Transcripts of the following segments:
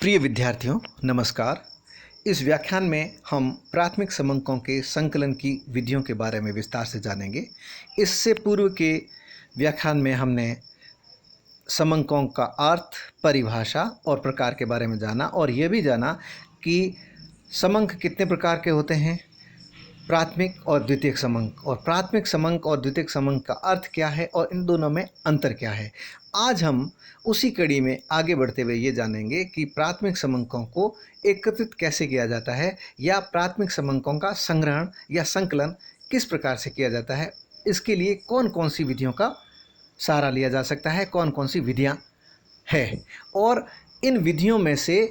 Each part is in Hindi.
प्रिय विद्यार्थियों, नमस्कार। इस व्याख्यान में हम प्राथमिक समंकों के संकलन की विधियों के बारे में विस्तार से जानेंगे। इससे पूर्व के व्याख्यान में हमने समंकों का अर्थ, परिभाषा और प्रकार के बारे में जाना और यह भी जाना कि समंक कितने प्रकार के होते हैं, प्राथमिक और द्वितीयक समंक, और प्राथमिक समंक और द्वितीयक समंक का अर्थ क्या है और इन दोनों में अंतर क्या है। आज हम उसी कड़ी में आगे बढ़ते हुए ये जानेंगे कि प्राथमिक समंकों को एकत्रित कैसे किया जाता है या प्राथमिक समंकों का संग्रहण या संकलन किस प्रकार से किया जाता है। इसके लिए कौन कौन सी विधियों का सहारा लिया जा सकता है, कौन कौन सी विधियाँ हैं और इन विधियों में से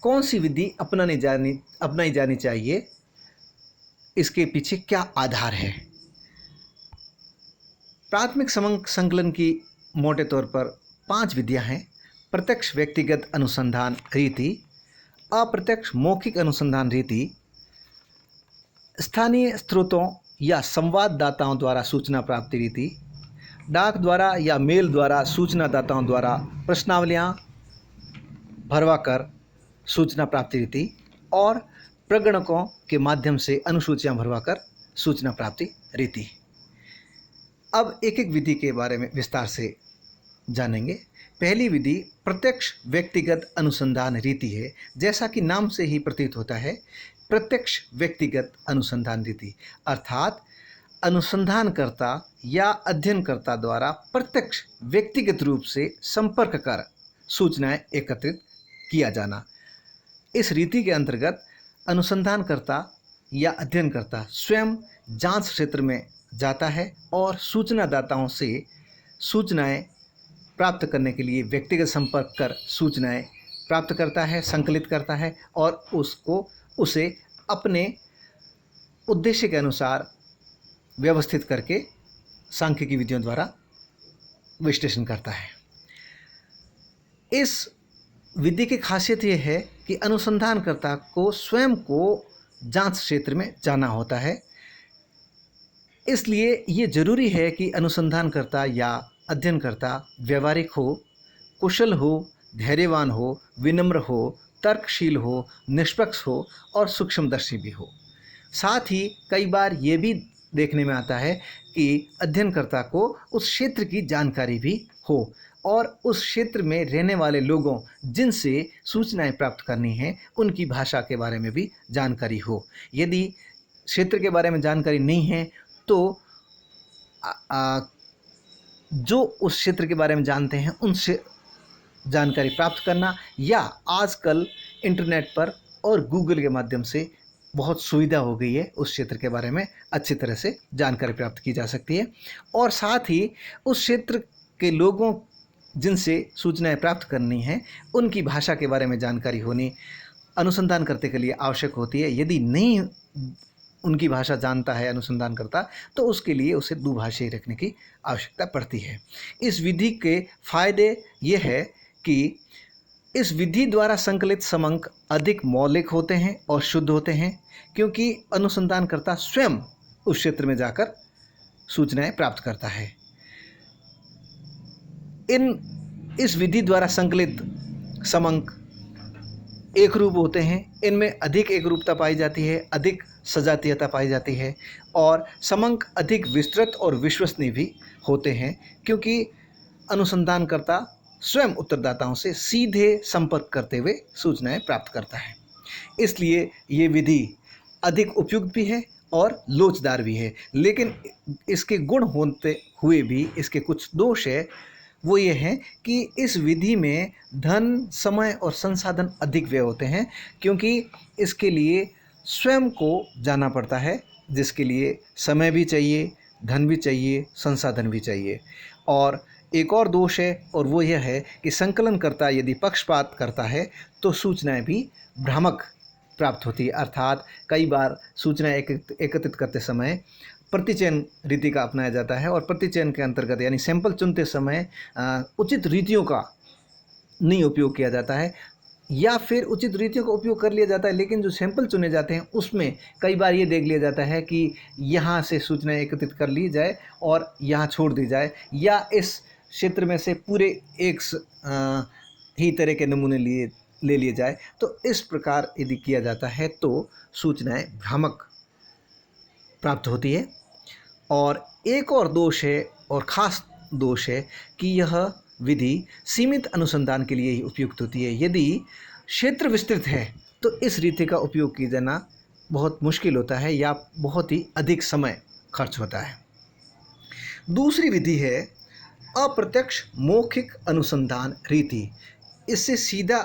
कौन सी विधि अपनाई जानी चाहिए, इसके पीछे क्या आधार है। प्राथमिक समंक संकलन की मोटे तौर पर 5 विधियां हैं। प्रत्यक्ष व्यक्तिगत अनुसंधान रीति, अप्रत्यक्ष मौखिक अनुसंधान रीति, स्थानीय स्रोतों या संवाददाताओं द्वारा सूचना प्राप्ति रीति, डाक द्वारा या मेल द्वारा सूचनादाताओं द्वारा प्रश्नावलियां भरवाकर सूचना प्राप्ति रीति और प्रगणकों के माध्यम से अनुसूचियां भरवाकर सूचना प्राप्ति रीति। अब एक एक विधि के बारे में विस्तार से जानेंगे। पहली विधि प्रत्यक्ष व्यक्तिगत अनुसंधान रीति है। जैसा कि नाम से ही प्रतीत होता है, प्रत्यक्ष व्यक्तिगत अनुसंधान रीति अर्थात अनुसंधानकर्ता या अध्ययनकर्ता द्वारा प्रत्यक्ष व्यक्तिगत रूप से संपर्क कर सूचनाएं एकत्रित किया जाना। इस रीति के अंतर्गत अनुसंधानकर्ता या अध्ययनकर्ता स्वयं जांच क्षेत्र में जाता है और सूचनादाताओं से सूचनाएं प्राप्त करने के लिए व्यक्तिगत संपर्क कर सूचनाएं प्राप्त करता है, संकलित करता है और उसे अपने उद्देश्य के अनुसार व्यवस्थित करके सांख्यिकी विधियों द्वारा विश्लेषण करता है। इस विधि की खासियत यह है कि अनुसंधानकर्ता को स्वयं को जांच क्षेत्र में जाना होता है। इसलिए ये जरूरी है कि अनुसंधानकर्ता या अध्ययनकर्ता व्यवहारिक हो, कुशल हो, धैर्यवान हो, विनम्र हो, तर्कशील हो, निष्पक्ष हो और सूक्ष्मदर्शी भी हो। साथ ही कई बार ये भी देखने में आता है कि अध्ययनकर्ता को उस क्षेत्र की जानकारी भी हो और उस क्षेत्र में रहने वाले लोगों जिनसे सूचनाएं प्राप्त करनी हैं उनकी भाषा के बारे में भी जानकारी हो। यदि क्षेत्र के बारे में जानकारी नहीं है तो जो उस क्षेत्र के बारे में जानते हैं उनसे जानकारी प्राप्त करना, या आजकल इंटरनेट पर और गूगल के माध्यम से बहुत सुविधा हो गई है, उस क्षेत्र के बारे में अच्छी तरह से जानकारी प्राप्त की जा सकती है। और साथ ही उस क्षेत्र के लोगों जिनसे सूचनाएं प्राप्त करनी हैं उनकी भाषा के बारे में जानकारी होनी अनुसंधान करते के लिए आवश्यक होती है। यदि नहीं उनकी भाषा जानता है अनुसंधान करता तो उसके लिए उसे दुभाषी रखने की आवश्यकता पड़ती है। इस विधि के फायदे ये है कि इस विधि द्वारा संकलित समंक अधिक मौलिक होते हैं और शुद्ध होते हैं, क्योंकि अनुसंधानकर्ता स्वयं उस क्षेत्र में जाकर सूचनाएं प्राप्त करता है। इस विधि द्वारा संकलित समंक एक रूप होते हैं। इनमें अधिक एक रूपता पाई जाती है, अधिक सजातीयता पाई जाती है और समंक अधिक विस्तृत और विश्वसनीय भी होते हैं, क्योंकि अनुसंधानकर्ता स्वयं उत्तरदाताओं से सीधे संपर्क करते हुए सूचनाएं प्राप्त करता है। इसलिए ये विधि अधिक उपयुक्त भी है और लोचदार भी है। लेकिन इसके गुण होते हुए भी इसके कुछ दोष है। वो ये है कि इस विधि में धन, समय और संसाधन अधिक व्यय होते हैं, क्योंकि इसके लिए स्वयं को जाना पड़ता है, जिसके लिए समय भी चाहिए, धन भी चाहिए, संसाधन भी चाहिए। और एक और दोष है और वो यह है कि संकलनकर्ता यदि पक्षपात करता है तो सूचनाएं भी भ्रामक प्राप्त होती है। अर्थात कई बार सूचनाएं एकत्रित करते समय प्रतिचयन रीति का अपनाया जाता है और प्रतिचयन के अंतर्गत यानी सैंपल चुनते समय उचित रीतियों का नहीं उपयोग किया जाता है, या फिर उचित रीतियों का उपयोग कर लिया जाता है, लेकिन जो सैंपल चुने जाते हैं उसमें कई बार ये देख लिया जाता है कि यहाँ से सूचनाएं एकत्रित कर ली जाए और यहाँ छोड़ दी जाए, या इस क्षेत्र में से पूरे एक ही तरह के नमूने लिए ले लिए जाए। तो इस प्रकार यदि किया जाता है तो सूचनाएं भ्रामक प्राप्त होती है। और एक और दोष है, और ख़ास दोष है, कि यह विधि सीमित अनुसंधान के लिए ही उपयुक्त होती है। यदि क्षेत्र विस्तृत है तो इस रीति का उपयोग किया जाना बहुत मुश्किल होता है या बहुत ही अधिक समय खर्च होता है। दूसरी विधि है अप्रत्यक्ष मौखिक अनुसंधान रीति। इससे सीधा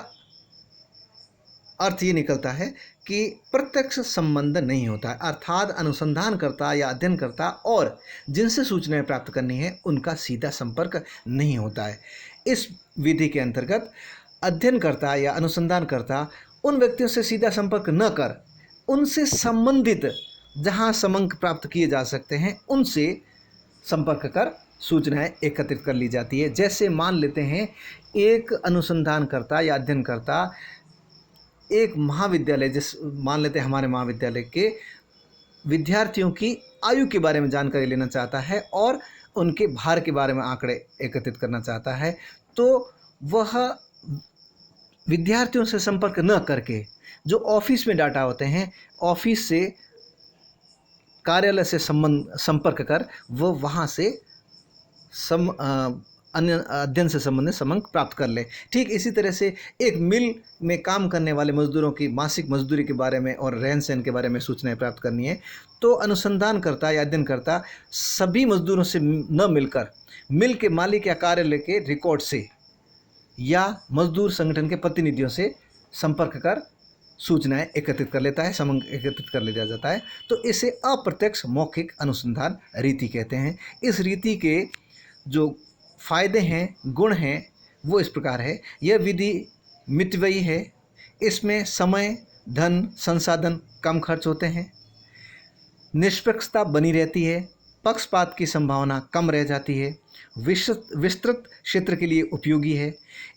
अर्थ ये निकलता है कि प्रत्यक्ष संबंध नहीं होता है, अर्थात अनुसंधानकर्ता या अध्ययनकर्ता और जिनसे सूचनाएं प्राप्त करनी है उनका सीधा संपर्क नहीं होता है। इस विधि के अंतर्गत अध्ययनकर्ता या अनुसंधानकर्ता उन व्यक्तियों से सीधा संपर्क न कर उनसे संबंधित जहां समंक प्राप्त किए जा सकते हैं उनसे संपर्क कर सूचनाएं एकत्रित कर ली जाती है। जैसे मान लेते हैं एक अनुसंधानकर्ता या अध्ययनकर्ता एक महाविद्यालय, मान लेते हैं हमारे महाविद्यालय के विद्यार्थियों की आयु के बारे में जानकारी लेना चाहता है और उनके भार के बारे में आंकड़े एकत्रित करना चाहता है, तो वह विद्यार्थियों से संपर्क न करके जो ऑफिस में डाटा होते हैं, ऑफिस से कार्यालय से संपर्क कर वो वहाँ से अन्य अध्ययन से संबंधित समंक प्राप्त कर ले। ठीक इसी तरह से एक मिल में काम करने वाले मजदूरों की मासिक मजदूरी के बारे में और रहन सहन के बारे में सूचनाएं प्राप्त करनी है, तो अनुसंधानकर्ता या अध्ययनकर्ता सभी मजदूरों से न मिलकर मिल के मालिक या कार्यालय के रिकॉर्ड से या मजदूर संगठन के प्रतिनिधियों से संपर्क कर सूचनाएं एकत्रित कर लेता है, समंक एकत्रित कर लिया जाता है। तो इसे अप्रत्यक्ष मौखिक अनुसंधान रीति कहते हैं। इस रीति के जो फायदे हैं, गुण हैं, वो इस प्रकार है। यह विधि मितव्ययी है, इसमें समय, धन, संसाधन कम खर्च होते हैं, निष्पक्षता बनी रहती है, पक्षपात की संभावना कम रह जाती है, विस्तृत क्षेत्र के लिए उपयोगी है।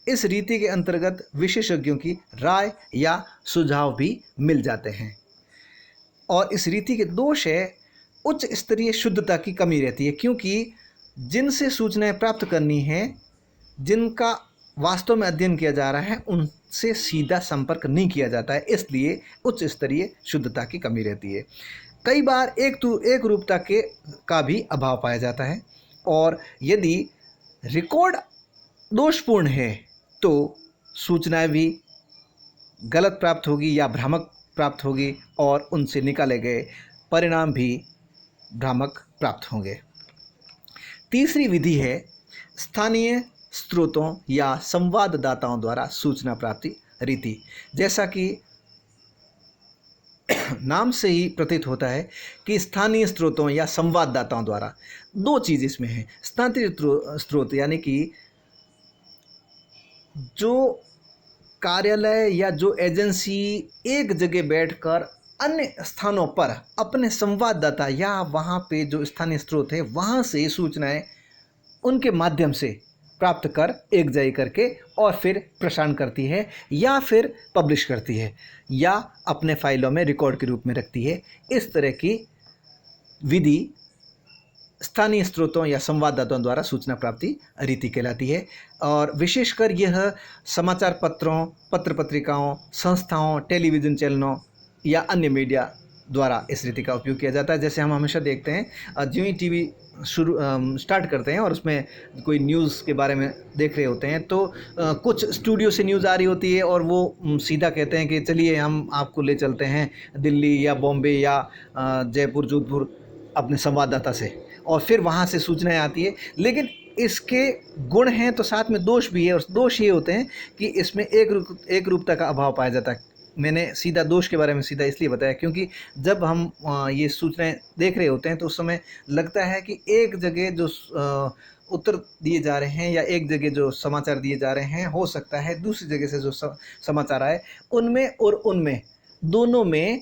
इस रीति के अंतर्गत विशेषज्ञों की राय या सुझाव भी मिल जाते हैं। और इस रीति के दोष है उच्च स्तरीय शुद्धता की कमी रहती है, क्योंकि जिनसे सूचनाएं प्राप्त करनी है, जिनका वास्तव में अध्ययन किया जा रहा है, उनसे सीधा संपर्क नहीं किया जाता है, इसलिए उच्च स्तरीय शुद्धता की कमी रहती है। कई बार एक रूपता का भी अभाव पाया जाता है, और यदि रिकॉर्ड दोषपूर्ण है तो सूचनाएं भी गलत प्राप्त होगी या भ्रामक प्राप्त होगी और उनसे निकाले गए परिणाम भी भ्रामक प्राप्त होंगे। तीसरी विधि है स्थानीय स्रोतों या संवाददाताओं द्वारा सूचना प्राप्ति रीति। जैसा कि नाम से ही प्रतीत होता है कि स्थानीय स्रोतों या संवाददाताओं द्वारा, दो चीज़ इसमें है। स्थानीय स्रोत यानी कि जो कार्यालय या जो एजेंसी एक जगह बैठकर अन्य स्थानों पर अपने संवाददाता या वहाँ पे जो स्थानीय स्रोत है वहाँ से सूचनाएं उनके माध्यम से प्राप्त कर एक जगह करके और फिर प्रसारण करती है या फिर पब्लिश करती है या अपने फाइलों में रिकॉर्ड के रूप में रखती है। इस तरह की विधि स्थानीय स्रोतों या संवाददाताओं द्वारा सूचना प्राप्ति रीति कहलाती है। और विशेषकर यह समाचार पत्रों, पत्र पत्रिकाओं, संस्थाओं, टेलीविज़न चैनलों या अन्य मीडिया द्वारा इस रीति का उपयोग किया जाता है। जैसे हम हमेशा देखते हैं, जो ही टीवी स्टार्ट करते हैं और उसमें कोई न्यूज़ के बारे में देख रहे होते हैं तो कुछ स्टूडियो से न्यूज़ आ रही होती है और वो सीधा कहते हैं कि चलिए हम आपको ले चलते हैं दिल्ली या बॉम्बे या जयपुर, जोधपुर अपने संवाददाता से, और फिर वहाँ से सूचनाएं आती है। लेकिन इसके गुण हैं तो साथ में दोष भी है, और दोष ये होते हैं कि इसमें एक रूपता का अभाव पाया जाता है। मैंने सीधा दोष के बारे में सीधा इसलिए बताया क्योंकि जब हम ये सूचनाएं देख रहे होते हैं तो उस समय लगता है कि एक जगह जो उत्तर दिए जा रहे हैं या एक जगह जो समाचार दिए जा रहे हैं, हो सकता है दूसरी जगह से जो समाचार आए उनमें और उनमें दोनों में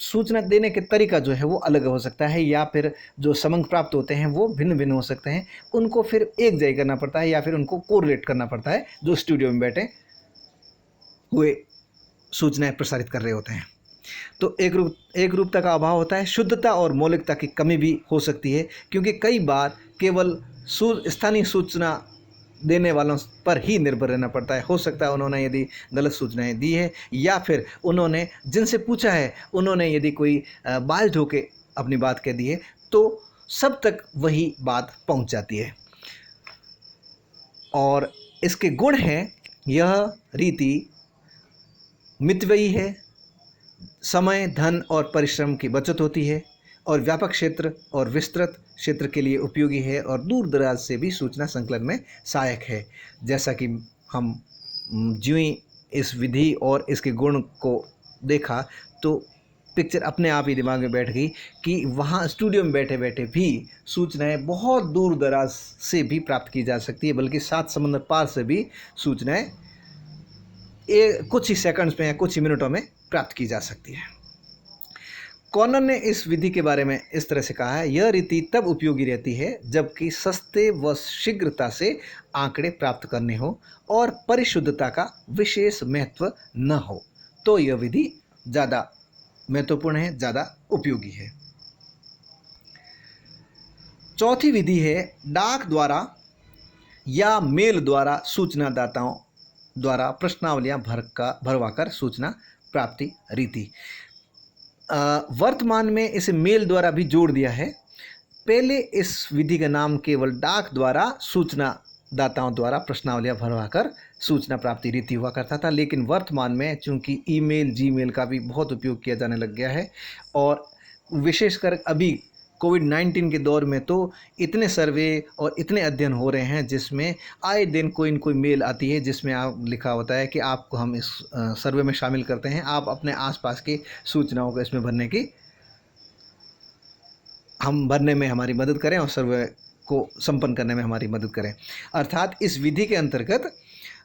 सूचना देने के तरीका जो है वो अलग हो सकता है, या फिर जो समंक प्राप्त होते हैं वो भिन्न भिन्न हो सकते हैं। उनको फिर एक जगह करना पड़ता है या फिर उनको कोरिलेट करना पड़ता है जो स्टूडियो में बैठे हुए सूचनाएं प्रसारित कर रहे होते हैं। तो एक रूपता का अभाव होता है। शुद्धता और मौलिकता की कमी भी हो सकती है, क्योंकि कई बार केवल स्थानीय सूचना देने वालों पर ही निर्भर रहना पड़ता है। हो सकता है उन्होंने यदि गलत सूचनाएं दी है, या फिर उन्होंने जिनसे पूछा है उन्होंने यदि कोई बाज़ होके अपनी बात कह दी है, तो सब तक वही बात पहुंच जाती है। और इसके गुण हैं, यह रीति मितव्ययी है, समय, धन और परिश्रम की बचत होती है, और व्यापक क्षेत्र और विस्तृत क्षेत्र के लिए उपयोगी है, और दूर दराज से भी सूचना संकलन में सहायक है। जैसा कि हम ज्यों ही इस विधि और इसके गुण को देखा तो पिक्चर अपने आप ही दिमाग में बैठ गई कि वहाँ स्टूडियो में बैठे बैठे भी सूचनाएं बहुत दूर दराज से भी प्राप्त की जा सकती है, बल्कि 7 समुद्र पार से भी सूचनाएं कुछ ही सेकंड्स में या कुछ ही मिनटों में प्राप्त की जा सकती है। कॉनन ने इस विधि के बारे में इस तरह से कहा है, यह रीति तब उपयोगी रहती है जबकि सस्ते व शीघ्रता से आंकड़े प्राप्त करने हो और परिशुद्धता का विशेष महत्व न हो, तो यह विधि ज़्यादा महत्वपूर्ण है, ज़्यादा उपयोगी है। चौथी विधि है डाक द्वारा या मेल द्वारा सूचनादाताओं द्वारा प्रश्नावलियां भरवाकर सूचना प्राप्ति रीति। वर्तमान में इसे मेल द्वारा भी जोड़ दिया है। पहले इस विधि का नाम केवल डाक द्वारा सूचनादाताओं द्वारा प्रश्नावलियां भरवाकर सूचना प्राप्ति रीति हुआ करता था, लेकिन वर्तमान में चूंकि ईमेल, जीमेल का भी बहुत उपयोग किया जाने लग गया है, और विशेषकर अभी कोविड-19 के दौर में तो इतने सर्वे और इतने अध्ययन हो रहे हैं जिसमें आए दिन कोई न कोई मेल आती है जिसमें आप लिखा होता है कि आपको हम इस सर्वे में शामिल करते हैं, आप अपने आसपास की सूचनाओं को इसमें भरने में हमारी मदद करें और सर्वे को संपन्न करने में हमारी मदद करें। अर्थात इस विधि के अंतर्गत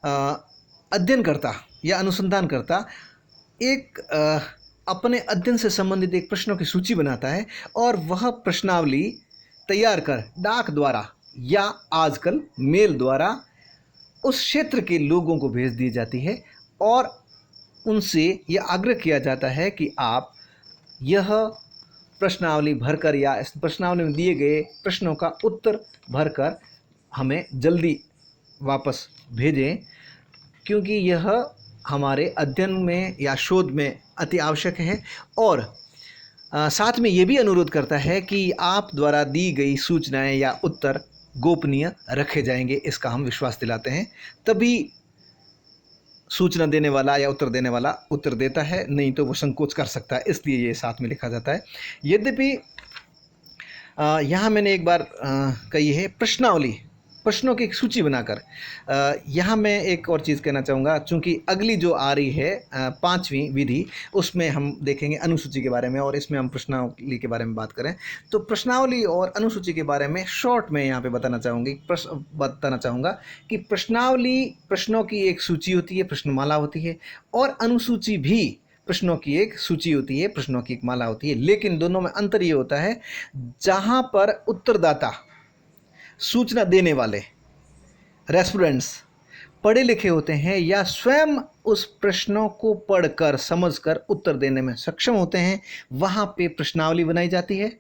अध्ययनकर्ता या अनुसंधानकर्ता एक अपने अध्ययन से संबंधित एक प्रश्नों की सूची बनाता है और वह प्रश्नावली तैयार कर डाक द्वारा या आजकल मेल द्वारा उस क्षेत्र के लोगों को भेज दी जाती है, और उनसे यह आग्रह किया जाता है कि आप यह प्रश्नावली भरकर या इस प्रश्नावली में दिए गए प्रश्नों का उत्तर भरकर हमें जल्दी वापस भेजें, क्योंकि यह हमारे अध्ययन में या शोध में अति आवश्यक है। और साथ में ये भी अनुरोध करता है कि आप द्वारा दी गई सूचनाएं या उत्तर गोपनीय रखे जाएंगे, इसका हम विश्वास दिलाते हैं। तभी सूचना देने वाला या उत्तर देने वाला उत्तर देता है, नहीं तो वो संकोच कर सकता है, इसलिए ये साथ में लिखा जाता है। यद्यपि यहाँ मैंने एक बार कही है प्रश्नावली, प्रश्नों की एक सूची बनाकर। यहाँ मैं एक और चीज़ कहना चाहूँगा, चूँकि अगली जो आ रही है 5वीं विधि, उसमें हम देखेंगे अनुसूची के बारे में, और इसमें हम प्रश्नावली के बारे में बात करें तो प्रश्नावली और अनुसूची के बारे में शॉर्ट में यहाँ पे बताना चाहूँगा कि प्रश्नावली प्रश्नों की एक सूची होती है, प्रश्नमाला होती है, और अनुसूची भी प्रश्नों की एक सूची होती है, प्रश्नों की एक माला होती है। लेकिन दोनों में अंतर ये होता है, जहाँ पर उत्तरदाता, सूचना देने वाले, रेस्पोंडेंट्स पढ़े लिखे होते हैं या स्वयं उस प्रश्नों को पढ़कर समझकर उत्तर देने में सक्षम होते हैं, वहाँ पे प्रश्नावली बनाई जाती है।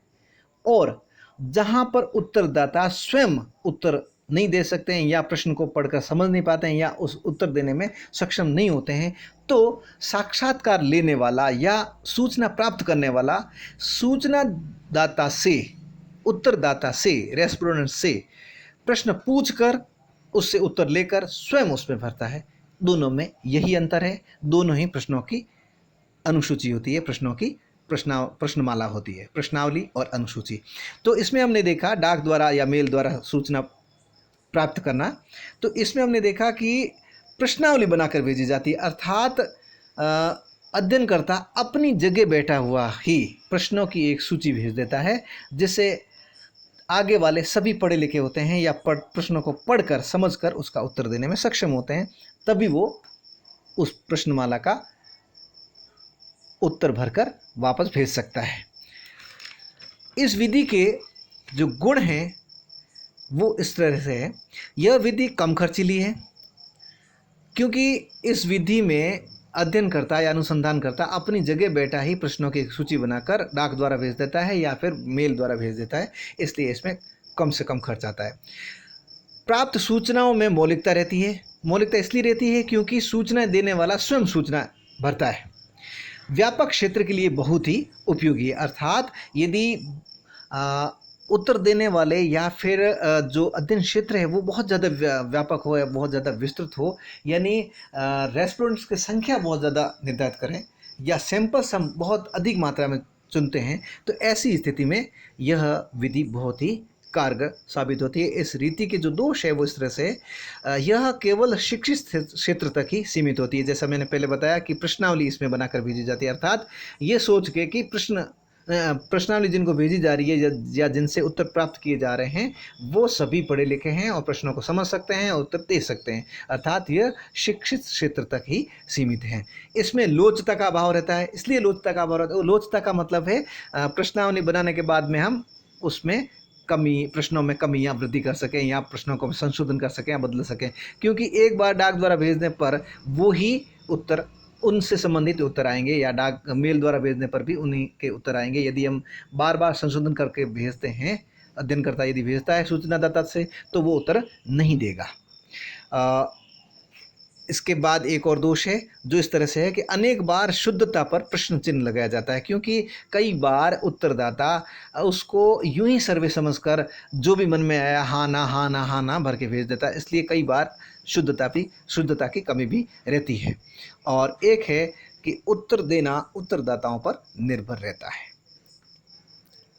और जहाँ पर उत्तरदाता स्वयं उत्तर नहीं दे सकते हैं या प्रश्न को पढ़कर समझ नहीं पाते हैं या उस उत्तर देने में सक्षम नहीं होते हैं, तो साक्षात्कार लेने वाला या सूचना प्राप्त करने वाला सूचनादाता से, उत्तरदाता से, रेस्पोंडेंट से प्रश्न पूछकर उससे उत्तर लेकर स्वयं उसमें भरता है। दोनों में यही अंतर है, दोनों ही प्रश्नों की अनुसूची होती है, प्रश्नों की प्रश्नमाला होती है, प्रश्नावली और अनुसूची। तो इसमें हमने देखा डाक द्वारा या मेल द्वारा सूचना प्राप्त करना, तो इसमें हमने देखा कि प्रश्नावली बनाकर भेजी जाती है, अर्थात अध्ययनकर्ता अपनी जगह बैठा हुआ ही प्रश्नों की एक सूची भेज देता है, जिससे आगे वाले सभी पढ़े लिखे होते हैं या प्रश्नों को पढ़कर समझकर उसका उत्तर देने में सक्षम होते हैं, तभी वो उस प्रश्नमाला का उत्तर भरकर वापस भेज सकता है। इस विधि के जो गुण हैं वो इस तरह से है। यह विधि कम खर्चीली है, क्योंकि इस विधि में अध्ययनकर्ता या अनुसंधानकर्ता अपनी जगह बैठा ही प्रश्नों की एक सूची बनाकर डाक द्वारा भेज देता है या फिर मेल द्वारा भेज देता है, इसलिए इसमें कम से कम खर्च आता है। प्राप्त सूचनाओं में मौलिकता रहती है। मौलिकता इसलिए रहती है क्योंकि सूचनाएं देने वाला स्वयं सूचना भरता है। व्यापक क्षेत्र के लिए बहुत ही उपयोगी है, अर्थात यदि उत्तर देने वाले या फिर जो अध्ययन क्षेत्र है वो बहुत ज़्यादा व्यापक हो या बहुत ज़्यादा विस्तृत हो, यानी रेस्पोंडेंट्स की संख्या बहुत ज़्यादा निर्धारित करें या सैंपल्स हम बहुत अधिक मात्रा में चुनते हैं, तो ऐसी स्थिति में यह विधि बहुत ही कारगर साबित होती है। इस रीति के जो दोष है वो इस तरह से यह केवल शिक्षित क्षेत्र तक ही सीमित होती है। जैसा मैंने पहले बताया कि प्रश्नावली इसमें बनाकर भेजी जाती है, अर्थात ये सोच के कि प्रश्नावली जिनको भेजी जा रही है या जिनसे उत्तर प्राप्त किए जा रहे हैं वो सभी पढ़े लिखे हैं और प्रश्नों को समझ सकते हैं और उत्तर दे सकते हैं, अर्थात यह शिक्षित क्षेत्र तक ही सीमित है। इसमें लोचता का अभाव रहता है। इसलिए लोचता का अभाव रहता है, लोचता का मतलब है प्रश्नावली बनाने के बाद में हम उसमें प्रश्नों में कमी या वृद्धि कर सकें या प्रश्नों को संशोधन कर सकें या बदल सकें, क्योंकि एक बार डाक द्वारा भेजने पर वो ही उत्तर उनसे संबंधित उत्तर आएंगे या डाक मेल द्वारा भेजने पर भी उन्हीं के उत्तर आएंगे। यदि हम बार बार संशोधन करके भेजते हैं, अध्ययनकर्ता यदि भेजता है सूचनादाता से, तो वो उत्तर नहीं देगा। इसके बाद एक और दोष है जो इस तरह से है कि अनेक बार शुद्धता पर प्रश्न चिन्ह लगाया जाता है, क्योंकि कई बार उत्तरदाता उसको यूं ही सर्वे समझकर जो भी मन में आया हाँ ना भर के भेज देता है। इसलिए कई बार शुद्धता की कमी भी रहती है। और एक है कि उत्तर देना उत्तरदाताओं पर निर्भर रहता है।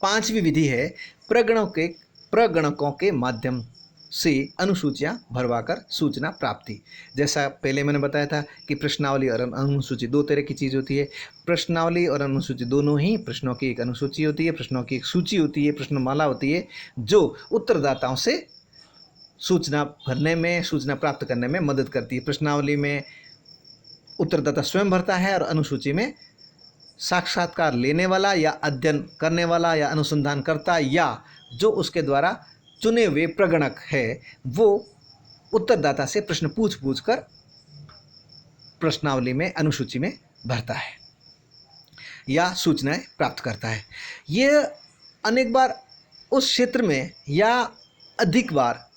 पांचवी विधि है प्रगणकों के माध्यम से अनुसूचियां भरवाकर सूचना प्राप्ति। जैसा पहले मैंने बताया था कि प्रश्नावली और अनुसूची दो तरह की चीज़ होती है। प्रश्नावली और अनुसूची दोनों ही प्रश्नों की एक अनुसूची होती है, प्रश्नों की एक सूची होती है, प्रश्नमाला होती है जो उत्तरदाताओं से सूचना भरने में, सूचना प्राप्त करने में मदद करती है। प्रश्नावली में उत्तरदाता स्वयं भरता है और अनुसूची में साक्षात्कार लेने वाला या अध्ययन करने वाला या अनुसंधान करता या जो उसके द्वारा चुने हुए प्रगणक है वो उत्तरदाता से प्रश्न पूछ कर प्रश्नावली में, अनुसूची में भरता है या सूचनाएं प्राप्त करता है। ये अनेक बार उस क्षेत्र में या अधिक बार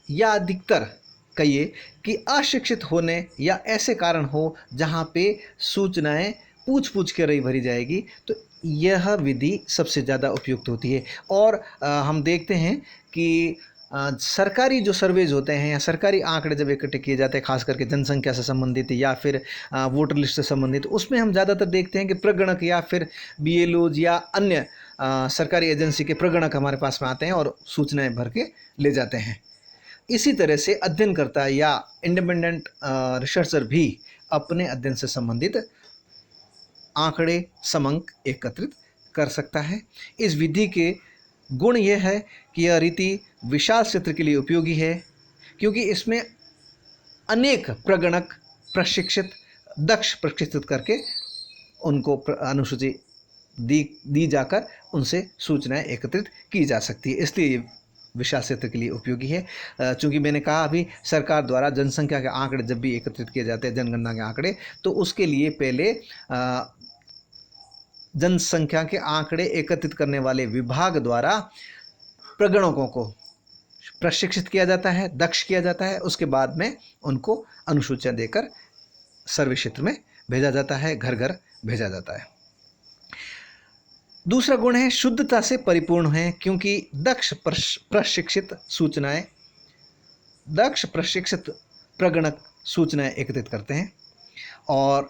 या अधिकतर कहिए कि अशिक्षित होने या ऐसे कारण हो जहाँ पे सूचनाएं पूछ के रही भरी जाएगी, तो यह विधि सबसे ज़्यादा उपयुक्त होती है। और हम देखते हैं कि सरकारी जो सर्वेज होते हैं या सरकारी आंकड़े जब इकट्ठे किए जाते हैं, खास करके जनसंख्या से संबंधित या फिर वोटर लिस्ट से संबंधित, उसमें हम ज़्यादातर देखते हैं कि प्रगणक या फिर BLOs या अन्य सरकारी एजेंसी के प्रगणक हमारे पास में आते हैं और सूचनाएं भर के ले जाते हैं। इसी तरह से अध्ययनकर्ता या इंडिपेंडेंट रिसर्चर भी अपने अध्ययन से संबंधित आंकड़े समंक एकत्रित कर सकता है। इस विधि के गुण यह है कि यह रीति विशाल क्षेत्र के लिए उपयोगी है, क्योंकि इसमें अनेक प्रगणक दक्ष प्रशिक्षित करके उनको अनुसूची दी जाकर उनसे सूचनाएं एकत्रित की जा सकती है। इसलिए विशाल क्षेत्र के लिए उपयोगी है। चूँकि मैंने कहा अभी सरकार द्वारा जनसंख्या के आंकड़े जब भी एकत्रित किए जाते हैं, जनगणना के आंकड़े, तो उसके लिए पहले जनसंख्या के आंकड़े एकत्रित करने वाले विभाग द्वारा प्रगणकों को प्रशिक्षित किया जाता है, दक्ष किया जाता है। उसके बाद में उनको अनुसूचियां देकर सर्वे क्षेत्र में भेजा जाता है, घर घर भेजा जाता है। दूसरा गुण है शुद्धता से परिपूर्ण है, क्योंकि दक्ष प्रशिक्षित प्रगणक सूचनाएं एकत्रित करते हैं। और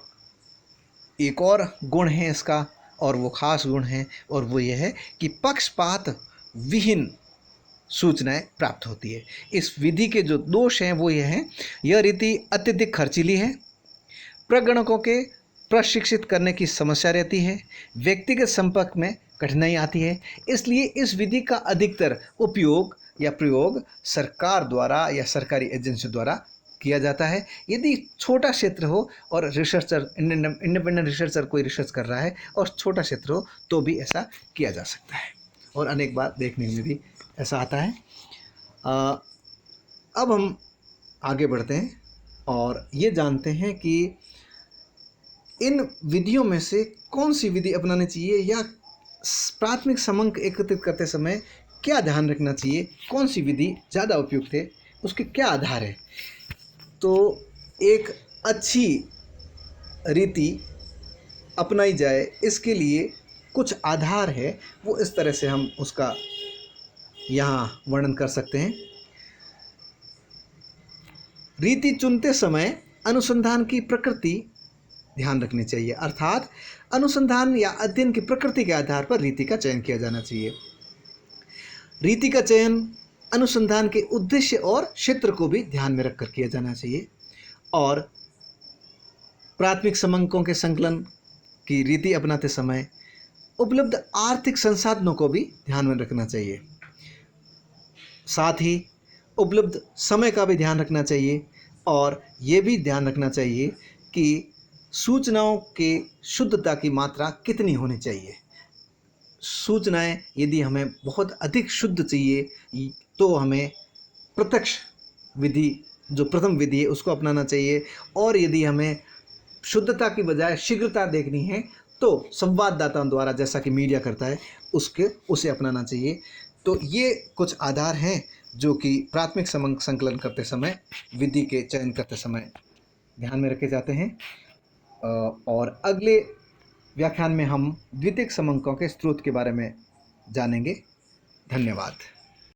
एक और गुण है इसका, और वो खास गुण है, और वो ये है कि पक्षपात विहीन सूचनाएं प्राप्त होती है। इस विधि के जो दोष हैं वो ये हैं, यह रीति अत्यधिक खर्चीली है, प्रगणकों के प्रशिक्षित करने की समस्या रहती है, व्यक्तिगत संपर्क में कठिनाई आती है। इसलिए इस विधि का अधिकतर उपयोग या प्रयोग सरकार द्वारा या सरकारी एजेंसी द्वारा किया जाता है। यदि छोटा क्षेत्र हो और रिसर्चर इंडिपेंडेंट रिसर्चर कोई रिसर्च कर रहा है और छोटा क्षेत्र हो तो भी ऐसा किया जा सकता है, और अनेक बार देखने में भी ऐसा आता है। अब हम आगे बढ़ते हैं और ये जानते हैं कि इन विधियों में से कौन सी विधि अपनानी चाहिए या प्राथमिक समंक एकत्रित करते समय क्या ध्यान रखना चाहिए, कौन सी विधि ज़्यादा उपयुक्त है, उसके क्या आधार है। तो एक अच्छी रीति अपनाई जाए इसके लिए कुछ आधार है, वो इस तरह से हम उसका यहाँ वर्णन कर सकते हैं। रीति चुनते समय अनुसंधान की प्रकृति ध्यान रखनी चाहिए, अर्थात अनुसंधान या अध्ययन की प्रकृति के आधार पर रीति का चयन किया जाना चाहिए। रीति का चयन अनुसंधान के उद्देश्य और क्षेत्र को भी ध्यान में रखकर किया जाना चाहिए, और प्राथमिक समंकों के संकलन की रीति अपनाते समय उपलब्ध आर्थिक संसाधनों को भी ध्यान में रखना चाहिए। साथ ही उपलब्ध समय का भी ध्यान रखना चाहिए, और ये भी ध्यान रखना चाहिए कि सूचनाओं के शुद्धता की मात्रा कितनी होनी चाहिए। सूचनाएं यदि हमें बहुत अधिक शुद्ध चाहिए तो हमें प्रत्यक्ष विधि, जो प्रथम विधि है, उसको अपनाना चाहिए, और यदि हमें शुद्धता की बजाय शीघ्रता देखनी है तो संवाददाताओं द्वारा, जैसा कि मीडिया करता है, उसे अपनाना चाहिए। तो ये कुछ आधार हैं जो कि प्राथमिक समंक संकलन करते समय, विधि के चयन करते समय ध्यान में रखे जाते हैं। और अगले व्याख्यान में हम द्वितीयक समंकों के स्रोत के बारे में जानेंगे। धन्यवाद।